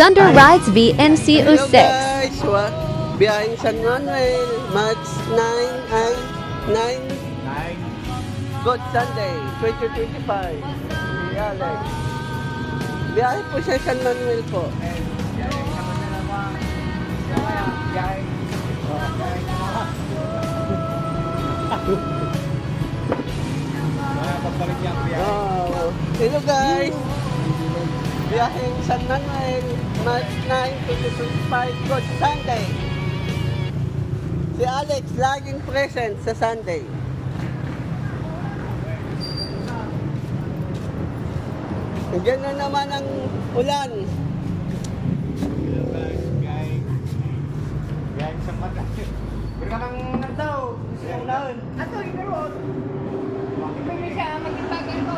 Thunder Rides VNC Hello 06. guys, biyaheng San Manuel, March 9 ay 9 Good Sunday, 2025. Si Alex. Biyahe po sa San Manuel po. Oh, hello guys. Biyaheng San Manuel, March 9, 2025, Good Sunday. Si Alex laging present sa Sunday. Nandiyan na naman ang ulan. Pero ka nang nagdaw, siyang daon. Ato, ikaroon. Pwede siya magkipagay ko.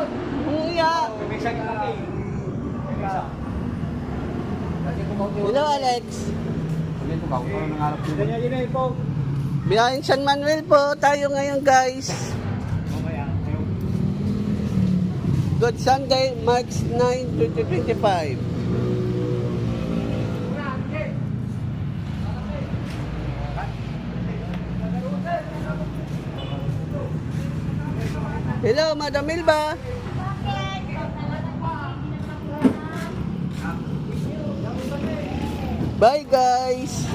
Umuya. May siya kinaking. Hello Alex. Ganyan yun eh po. Biyaheng San Manuel po tayo ngayon guys. Good Sunday, March 9, 2025. Hello, Madam Milba. Bye guys.